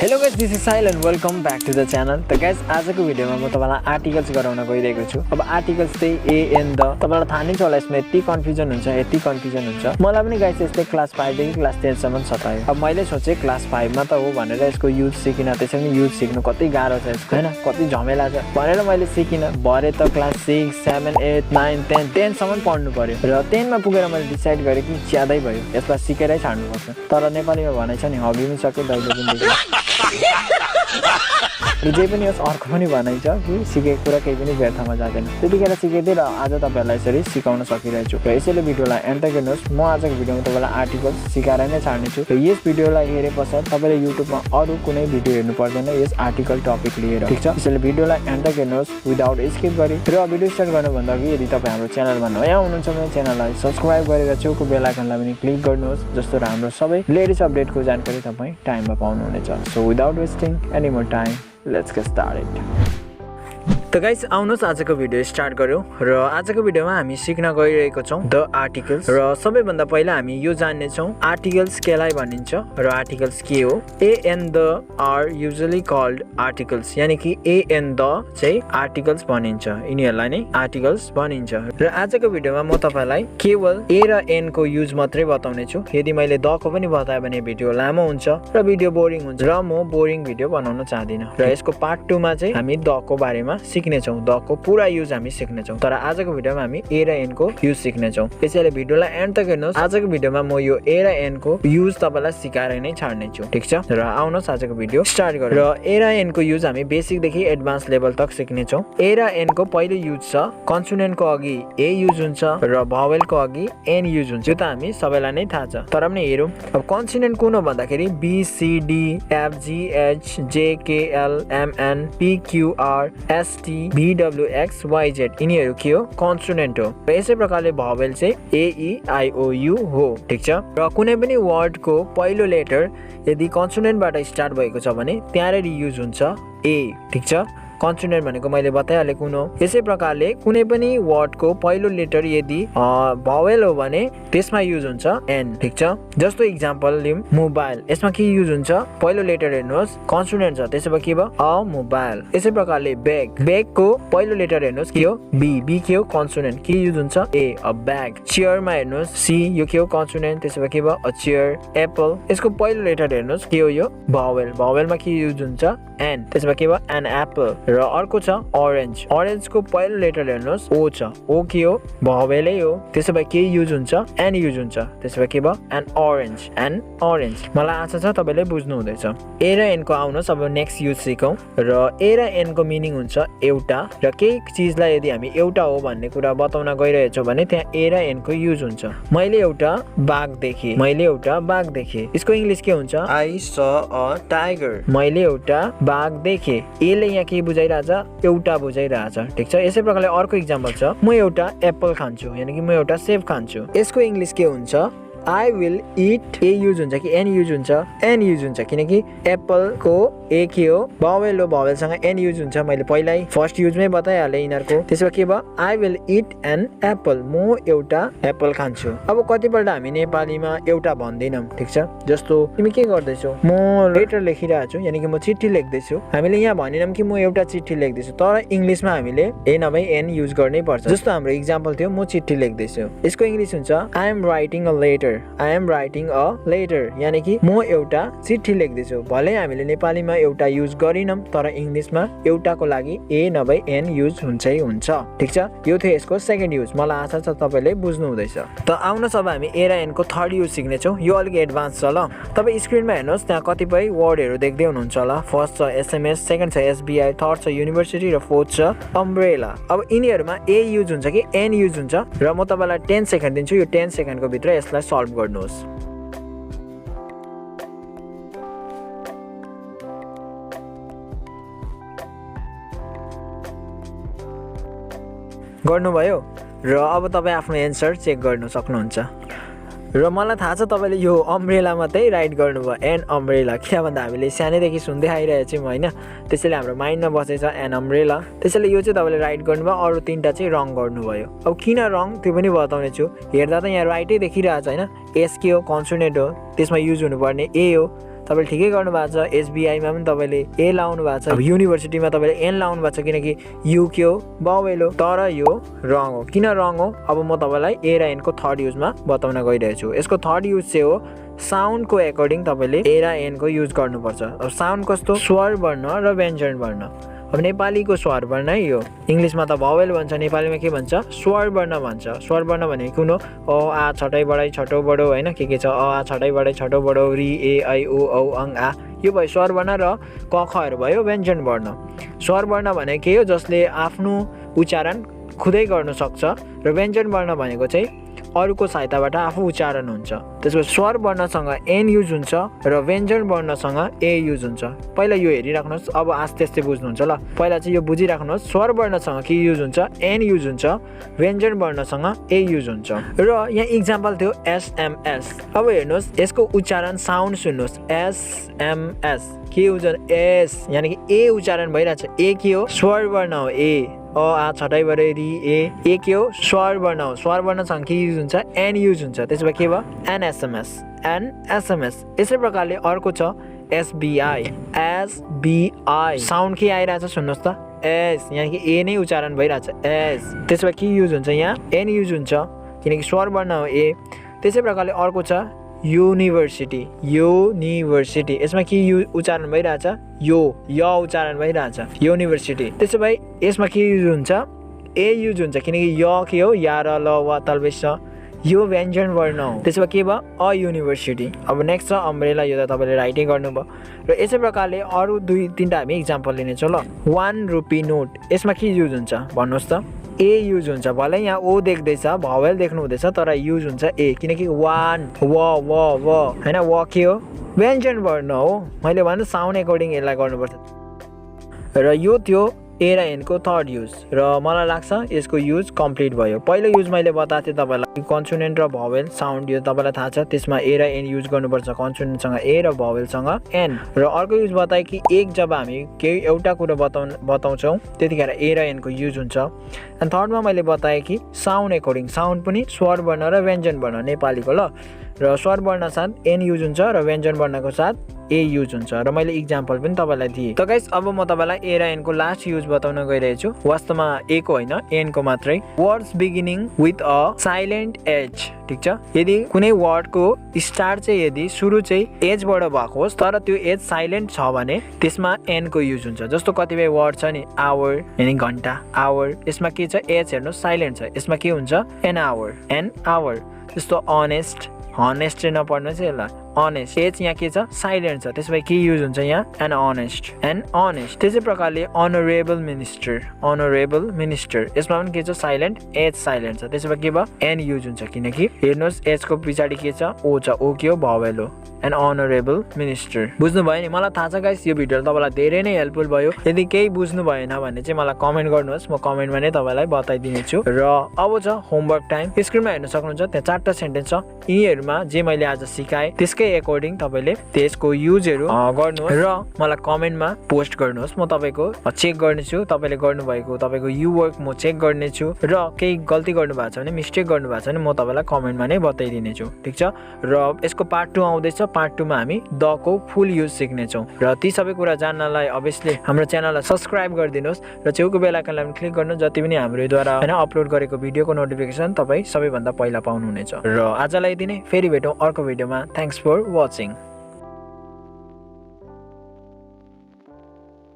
Hello guys, this is Sahil and welcome back to the channel. त guys आजको भिडियोमा म तपाईलाई आर्टिकल्स गराउन गइरहेको छु. अब आर्टिकल्स चाहिँ ए एन द तपाईलाई थाहा नै छ होला यसमा यति कन्फ्युजन हुन्छ. मलाई पनि गाइस यसले क्लास 5 देखि क्लास 10 सम्म सतायो. अब मैले सोचे क्लास 5 मा त हो भनेर यसको युज सिकिन त्यसैले युज सिक्नु कति गाह्रो छ यसको हैन कति झमेला छ भनेर मैले सिकिन. भरे त क्लास 6, 7, 8, 9, 10 सम्म पढ्नु पर्यो र 10 मा पुगेर मैले डिसाइड गरे कि ज्यादै भयो यसलाई सिकेरै छाड्नु पर्छ. तर नेपालीमा भनाइ छ नि हबी पनि सके दैलो पनि देख्यो. जे पनि यस अर्को पनि भनाइ छ कि सिकेको कुरा केही पनि व्यर्थमा जाँदैन. त्यतिखेर सिकेथे र आज तपाईहरुलाई यसरी सिकाउन सकिरहेछु. र यसैले भिडियोलाई एन्ड तक हेर्नुस्. म आजको भिडियोमा तपाईलाई आर्टिकल सिकाएर नै छाड्ने छु. र यस भिडियोलाई हेरे पश्चात तपाईले युट्युबमा अरु कुनै भिडियो हेर्नु पर्दैन यस आर्टिकल टपिक लिएर. ठीक छ? यसैले भिडियोलाई एन्ड तक हेर्नुस् विदाउट स्किप गरी. र भिडियो स्टार्ट गर्नु भन्दा अघि यदि तपाई हाम्रो च्यानलमा नयाँ हुनुहुन्छ भने च्यानललाई सब्स्क्राइब गरेर छेउको बेल आइकनलाई पनि क्लिक गर्नुहोस् जस्तो हाम्रो सबै लेटेस्ट अपडेटको जानकारी तपाई टाइममा पाउनुहुनेछ. So without wasting any more time let's get started. त गाइस आउनुहोस् आजको भिडियो स्टार्ट गरौँ. र आजको भिडियोमा हामी सिक्न गइरहेको छौं द आर्टिकल्स. र सबैभन्दा पहिला हामी यो जान्ने छौं आर्टिकल्स केलाई भनिन्छ र आर्टिकल्स के हो. A and the are usually called articles यानी कि ए एन्ड द चाहिँ आर्टिकल्स भनिन्छ. यिनीहरूलाई नै आर्टिकल्स भनिन्छ. र आजको भिडियोमा म तपाईलाई केवल ए र एन को युज मात्रै बताउने छु. यदि मैले द को पनि बताए भने भिडियो लामो हुन्छ र भिडियो बोरिङ हुन्छ र म बोरिङ भिडियो बनाउन चाहदिन. र यसको पार्ट 2 मा चाहिँ हामी द को बारेमा सिक्ने छौं. द को पूरा युज हामी सिक्ने छौं. तर आजको भिडियोमा हामी ए र एन को युज सिक्ने छौं. त्यसैले भिडियोलाई एन्ड तक हेर्नुस्. आजको भिडियोमा म यो ए र एन को युज तपाईलाई सिकाएर नै छाड्ने छु. ठीक छ? र आउनुहोस् आजको भिडियो स्टार्ट गरौँ. र ए र एन को युज हामी बेसिक देखि एडभान्स लेभल तक सिक्ने छौं. ए र एन को पहिलो युज छ कन्सोनेन्ट को अघि ए युज हुन्छ र भोवेल को अघि एन युज हुन्छ. यो त हामी सबैलाई नै थाहा छ. तर पनि हेरौँ. अब कन्सोनेन्ट कुन हो भन्दाखेरि B C D F G H J K L M N P Q R S T V W X Y Z यिनीहरू के हो कन्सोनेन्ट हो. र यसै प्रकारले भोवेल चाहिँ ए ई आई ओ यू हो. ठीक छ? र कुनै पनि वर्डको पहिलो लेटर यदि कन्सोनेन्टबाट स्टार्ट भएको छ भने त्यहाँनेर युज हुन्छ ए. ठीक छ? कन्सोनेन्ट भनेको मैले बताइहालेँ कुन हो. यसै प्रकारले कुनै पनि वर्डको पहिलो लेटर यदि भोवेल हो भने त्यसमा युज हुन्छ एन. ठीक छ? जस्तो इक्जाम्पल लिउँ मोबाइल. यसमा के युज हुन्छ पहिलो लेटर हेर्नुहोस् कन्सोनेन्ट छ त्यसो भए के भयो अ मोबाइल. यसै प्रकारले ब्याग ब्यागको पहिलो लेटर हेर्नुहोस् के हो बी बी के हो कन्सोनेन्ट के युज हुन्छ ए अ ब्याग. चेयरमा हेर्नुहोस् सी यो के हो कन्सोनेन्ट त्यसो भए के भयो अ चेयर. एप्पल यसको पहिलो लेटर हेर्नुहोस् के हो यो भोवेल भोवेलमा के युज हुन्छ एन त्यसो भए के भयो एन एप्पल. र अर्को छ ऑरेन्ज ऑरेन्जको पहिलो लेटर हेर्नुहोस् ओ छ ओ के हो भोवेलै हो त्यसो भए के युज हुन्छ एन युज हुन्छ त्यसो भए के भयो एन ऑरेन्ज. मलाई आशा छ तपाईले बुझ्नु हुँदैछ. ए र एन को आउनुहोस् अब नेक्स्ट युज सिकौं. र ए र एन को मिनिङ हुन्छ एउटा र केही चिजलाई यदि हामी एउटा हो भन्ने कुरा बताउन गइरहेछौँ भने त्यहाँ ए र एन को युज हुन्छ. मैले एउटा बाघ देखेँ यसको इंग्लिश के हुन्छ आई स अ टाइगर. मैले एउटा बाघ देखेँ एले यहाँ के बुझाइरहेछ एउटा बुझाइरहेछ. ठीक छ? यसै प्रकारले अर्को इक्जाम्पल छ म एउटा एप्पल खान्छु यानी कि म एउटा सेब खान्छु. यसको इंग्लिश के हुन्छ I will eat A use हुन्छ कि एन युज हुन्छ एन युज हुन्छ किनकि एप्पल को ए के हो भोवेल हो भोवेलसँग एन युज हुन्छ. मैले पहिल्यै फर्स्ट युजमै बताइहालेँ यिनीहरूको. त्यसो भए के भयो I will eat an apple म एउटा एप्पल खान्छु. अब कतिपल्ट हामी नेपालीमा एउटा भन्दैनौँ. ठीक छ? जस्तो तिमी के गर्दैछौ म लेटर लेखिरहेको छु यानी कि म चिठी लेख्दैछु. हामीले यहाँ भनिनौँ कि म एउटा चिठी लेख्दैछु तर इङ्ग्लिसमा हामीले ए नभई एन युज गर्नै पर्छ. जस्तो हाम्रो इक्जाम्पल थियो म चिठी लेख्दैछु. यसको इङ्ग्लिस हुन्छ I am writing a letter यानी कि म एउटा चिठी लेख्दैछु. भले हामीले नेपालीमा एउटा युज गरिनौँ तर इङ्ग्लिसमा एउटाको लागि ए नभई एन युज हुन्छै हुन्छ. ठीक छ? यो थियो यसको सेकेन्ड युज. मलाई आशा छ तपाईले बुझ्नु हुँदैछ. त आउनुहोस् अब हामी ए र एन को थर्ड युज सिक्ने छौं. यो अलिक एडभान्स छ ल. तपाईँ स्क्रिनमा हेर्नुहोस् त्यहाँ कतिपय वर्डहरू देख्दै हुनुहुन्छ होला. फर्स्ट छ एसएमएस सेकेन्ड छ एसबीआई थर्ड छ युनिभर्सिटी र फोर्थ छ अम्ब्रेला. अब यिनीहरूमा ए युज हुन्छ कि एन युज हुन्छ र म तपाईलाई 10 सेकेन्ड दिन्छु. यो 10 सेकेन्डको भित्र यसलाई सल्भ गर्नुहोस्. गर्नुभयो र अब तपाईँ आफ्नो एन्सर चेक गर्न सक्नुहुन्छ. र मलाई थाहा छ तपाईले यो अम्ब्रेला मात्रै राइट गर्नुभयो एन अम्ब्रेला. किन भन्दा हामीले सानैदेखि सुन्दै आइरहेको छौँ होइन त्यसैले हाम्रो माइन्डमा बसेछ एन अम्ब्रेला. त्यसैले यो चाहिँ तपाईँले राइट गर्नुभयो अरू तीनटा चाहिँ रङ गर्नुभयो. अब किन रङ त्यो पनि बताउने छु. हेर्दा त यहाँ राइटै देखिरहेछ होइन एस के हो कन्सोनेन्ट हो त्यसमा युज हुनुपर्ने ए हो तपाईले ठिकै गर्नु भएको छ। एसबीआई मा पनि तपाईले ए लाउनु भएको छ। अब युनिभर्सिटीमा तपाईले एन लाउनु भएको छ किनकि यु के हो भावेल हो। तर यो रङ हो। किन रङ हो अब म तपाईलाई ए र एन को थर्ड युजमा बताउन गइरहेछु। यसको थर्ड युज चाहिँ हो साउन्ड को एकर्डिङ तपाईले ए र एन को युज गर्नुपर्छ। अब साउन्ड कस्तो स्वर वर्ण र व्यञ्जन वर्ण। अब नेपालीको स्वर वर्ण है यो। इंग्लिशमा त भावेल भन्छ, नेपालीमा के भन्छ स्वर वर्ण भन्छ। स्वर वर्ण भनेको कुन हो अ आ छटाई बडाई छटो बडो हैन के छ अ आ छटाई बडाई छटो बडो रि ए आई ओ औ अङ आ यो भयो स्वर वर्ण र क खहरु भयो व्यञ्जन वर्ण। स्वर वर्ण भनेको के हो जसले आफ्नो उच्चारण खुदै गर्न सक्छ र व्यञ्जन वर्ण भनेको चाहिँ अरूको सहायताबाट आफू उच्चारण हुन्छ। त्यसको स्वर वर्णसँग एन युज हुन्छ र व्यञ्जन वर्णसँग ए युज हुन्छ। पहिला यो हेरिराख्नुहोस् अब आस्ते आस्ते बुझ्नुहुन्छ ल। पहिला चाहिँ यो बुझिराख्नुहोस् स्वर वर्णसँग के युज हुन्छ एन युज हुन्छ, व्यञ्जन वर्णसँग ए युज हुन्छ। र यहाँ इक्जाम्पल थियो एसएमएस। अब हेर्नुहोस् यसको उच्चारण साउन्ड सुन्नुहोस् एसएमएस के हुन्छ एस यानी कि ए उच्चारण भइरहेछ। ए के हो स्वर वर्ण हो ए अ आ छटाई बडे रि ए के हो स्वर वर्ण हो। स्वर वर्णसँग के युज हुन्छ एन युज हुन्छ। त्यसो भए के भयो एनएसएमएस एनएसएमएस। यसै प्रकारले अर्को छ एसबीआई एसबीआई साउन्ड के आइरहेछ सुन्नुहोस् त एस यानी कि ए नै उच्चारण भइरहेछ एस। त्यसो भए के युज हुन्छ यहाँ एन युज हुन्छ किनकि स्वर वर्ण हो ए। त्यसै प्रकारले अर्को छ युनिभर्सिटी युनिभर्सिटी। यसमा के उच्चारण भइरहेछ यो य उच्चारण भइरहेछ युनिभर्सिटी। त्यसो भए यसमा के युज हुन्छ ए युज हुन्छ किनकि य के हो या र ल व तल्बेस यो व्यञ्जन वर्ण हो। त्यसो भए के भयो अ युनिभर्सिटी। अब नेक्स्ट छ अम्ब्रेला। यो त तपाईले राइटै गर्नुभयो। र यसै प्रकारले अरू दुई तीनटा हामी इक्जाम्पल लिनेछौँ ल। 1 रुपी नोट यसमा के युज हुन्छ भन्नुहोस् त ए युज हुन्छ। भलै यहाँ ओ देख्दैछ भावेल देख्नु हुँदैछ तर युज हुन्छ ए किनकि 1 व हैन व के हो व्यञ्जन वर्ण हो। मैले भने साउन्ड एकर्डिङ यसलाई गर्नुपर्छ। र यो थियो ए र एन को थर्ड युज र मलाई लाग्छ यसको युज कम्प्लिट भयो। पहिलो युज मैले बताएको थिएँ तपाईलाई कन्सोनेन्ट र भावेल साउन्ड यो तपाईलाई थाहा छ। त्यसमा ए र एन युज गर्नुपर्छ कन्सोनेन्टसँग ए र भावेलसँग एन। र अर्को युज बताए कि एक जब हामी केही एउटा कुरा बताउँछौँ त्यतिखेर ए र एन को युज हुन्छ। अनि थर्डमा मैले बताएँ कि साउन्ड एकर्डिङ साउन्ड पनि स्वर वर्ण र व्यञ्जन वर्ण नेपालीको ल। र स्वर वर्ण साथ एन युज हुन्छ र व्यञ्जन वर्णको साथ ए युज हुन्छ। र मैले इक्जाम्पल पनि तपाईलाई दिएँ। त गाइस अब म तपाईलाई ए र एन को लास्ट युज बताउन गइरहेछु। वास्तवमा ए को होइन एन को मात्रै। Words beginning with a silent H ठीक छ। यदि कुनै वर्डको स्टार्ट चाहिँ यदि सुरु चाहिँ एजबाट भएको होस् तर त्यो एज साइलेन्ट छ भने त्यसमा एन को युज हुन्छ। जस्तो कतिपय वर्ड छ नि आवर यानी घण्टा आवर यसमा के छ एज हेर्नुहोस् साइलेन्ट छ यसमा के हुन्छ एन आवर। जस्तो अनेस्ट हनेस्ट चाहिँ नपढ्नु चाहिँ यसलाई अनेस्ट एज यहाँ के छ साइलेन्ट छ त्यसो भए के युज हुन्छ यहाँ एन अनेस्ट। त्यसै प्रकारले अनरेबल मिनिस्टर यसमा पनि के छ साइलेन्ट एज साइलेन्ट छ त्यसो भए के भयो एन युज हुन्छ किनकि हेर्नुहोस् एजको पछाडि के छ ओ छ ओ के हो भावेल हो एन अनरेबल मिनिस्टर। बुझ्नु भयो नि। मलाई थाहा छ गाइस यो भिडियो तपाईँलाई धेरै नै हेल्पफुल भयो। यदि केही बुझ्नु भएन भने चाहिँ मलाई कमेन्ट गर्नुहोस् म कमेन्टमा नै तपाईँलाई बताइदिनेछु। र अब छ होमवर्क टाइम। स्क्रिनमा हेर्न सक्नुहुन्छ त्यहाँ 4टा सेन्टेन्स छ। यिनीहरूमा जे मैले आज सिकाएँ त्यसकै एकर्डिङ तपाईले त्यसको युजहरू गर्नुहोस् र मलाई कमेन्टमा पोस्ट गर्नुहोस्। म तपाईको चेक गर्नेछु तपाईले गर्नुभएको तपाईको यु वर्क म चेक गर्नेछु र केही गल्ती गर्नुभएको छ भने मिस्टेक गर्नुभएको छ भने म तपाईलाई कमेन्टमा नै बताइदिनेछु ठीक छ। र यसको पार्ट 2 आउँदैछ। पार्ट 2 मा हामी द को फुल युज सिक्नेछौँ र ती सबै कुरा जान्नलाई अभियसली हाम्रो च्यानललाई सब्स्क्राइब गरिदिनुहोस् र छेउको बेल आइकनलाई पनि क्लिक गर्नु जति पनि हाम्रोद्वारा हैन अपलोड गरेको भिडियोको नोटिफिकेसन तपाई सबैभन्दा पहिला पाउनुहुनेछ। र आजलाई यति नै। फेरि भेटौँ अर्को भिडियोमा। Thanks for watching।